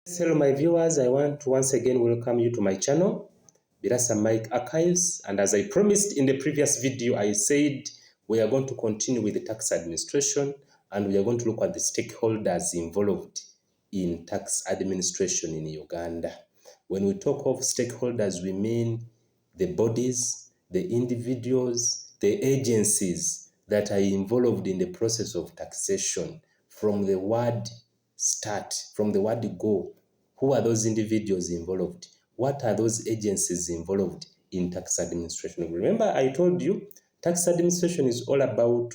Hello my viewers, I want to once again welcome you to my channel, Birasa Mike Archives, and as I promised in the previous video, I said we are going to continue with the tax administration and we are going to look at the stakeholders involved in tax administration in Uganda. When we talk of stakeholders, we mean the bodies, the individuals, the agencies that are involved in the process of taxation from the word start, from the word go. Who are those individuals involved? What are those agencies involved in tax administration? Remember, I told you tax administration is all about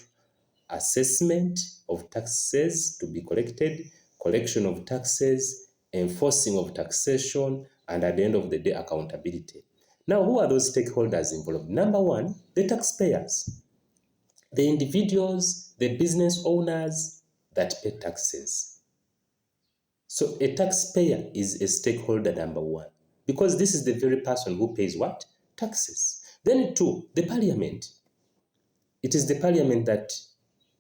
assessment of taxes to be collected, collection of taxes, enforcing of taxation, and at the end of the day, accountability. Now, who are those stakeholders involved? Number one, the taxpayers, the individuals, the business owners that pay taxes. So a taxpayer is a stakeholder number one, because this is the very person who pays what? Taxes. Then two, the parliament. It is the parliament that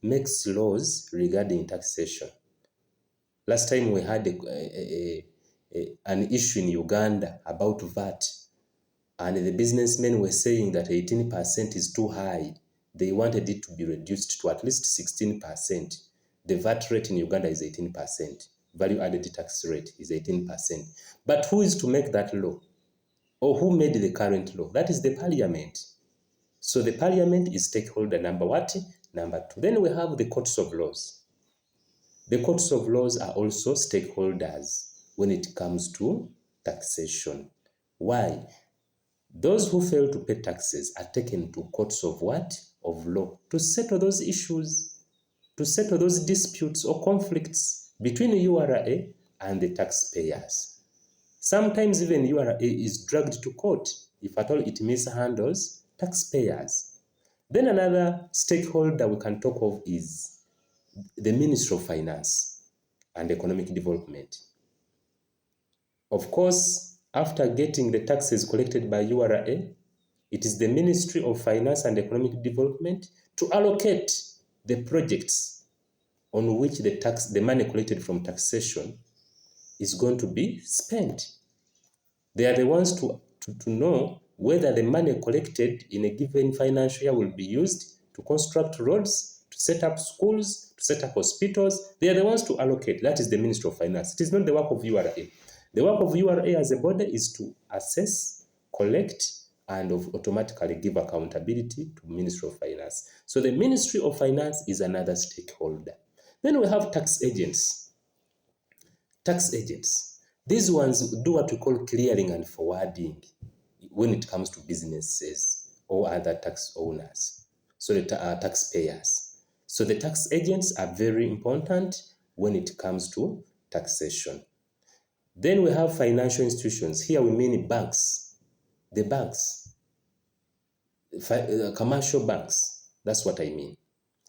makes laws regarding taxation. Last time we had an issue in Uganda about VAT, and the businessmen were saying that 18% is too high. They wanted it to be reduced to at least 16%. The VAT rate in Uganda is 18%. Value added tax rate is 18%. But who is to make that law? Or who made the current law? That is the parliament. So the parliament is stakeholder number what? Number two. Then we have the courts of laws. The courts of laws are also stakeholders when it comes to taxation. Why? Those who fail to pay taxes are taken to courts of what? Of law, to settle those issues, to settle those disputes or conflicts between URA and the taxpayers. Sometimes even URA is dragged to court if at all it mishandles taxpayers. Then another stakeholder we can talk of is the Ministry of Finance and Economic Development. Of course, after getting the taxes collected by URA, it is the Ministry of Finance and Economic Development to allocate the projects on which the money collected from taxation is going to be spent. They are the ones to know whether the money collected in a given financial year will be used to construct roads, to set up schools, to set up hospitals. They are the ones to allocate. That is the Ministry of Finance. It is not the work of URA. The work of URA as a body is to assess, collect, and automatically give accountability to Ministry of Finance. So the Ministry of Finance is another stakeholder. Then we have tax agents. Tax agents. These ones do what we call clearing and forwarding when it comes to businesses or other tax owners, so the taxpayers. So the tax agents are very important when it comes to taxation. Then we have financial institutions. Here we mean banks. The banks, commercial banks, that's what I mean.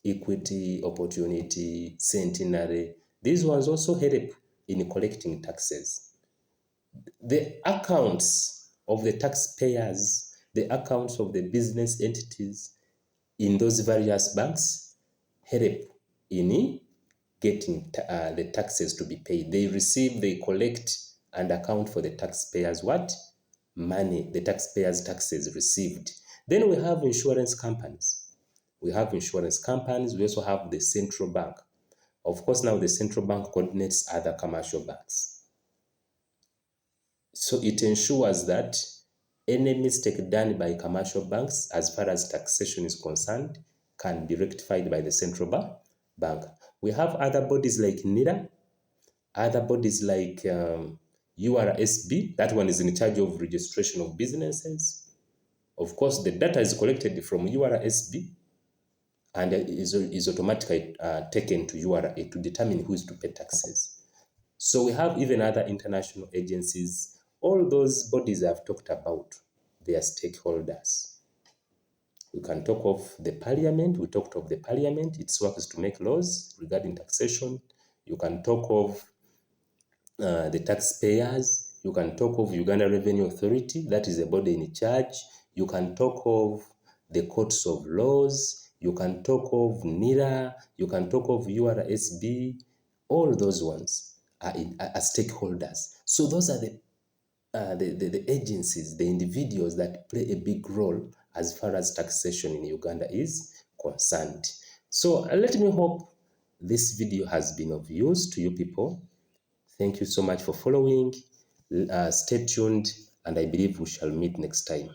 Equity, Opportunity, Centenary. These ones also help in collecting taxes. The accounts of the taxpayers, the accounts of the business entities in those various banks help in getting the taxes to be paid. They receive, they collect, and account for the taxpayers' what? Money, the taxpayers' taxes received. Then we have insurance companies. We have insurance companies. We also have the central bank. Of course, now the central bank coordinates other commercial banks. So it ensures that any mistake done by commercial banks as far as taxation is concerned can be rectified by the central bank. We have other bodies like NIRA, other bodies like URSB. That one is in charge of registration of businesses. Of course, the data is collected from URSB and is automatically taken to URA to determine who is to pay taxes. So we have even other international agencies. All those bodies I've talked about, they are stakeholders. We can talk of the parliament. We talked of the parliament. Its work is to make laws regarding taxation. You can talk of the taxpayers. You can talk of Uganda Revenue Authority. That is a body in charge. You can talk of the courts of laws. You can talk of NIRA. You can talk of URSB. All those ones as stakeholders. So those are the agencies, the individuals that play a big role as far as taxation in Uganda is concerned. So let me hope this video has been of use to you people. Thank you so much for following. Stay tuned, and I believe we shall meet next time.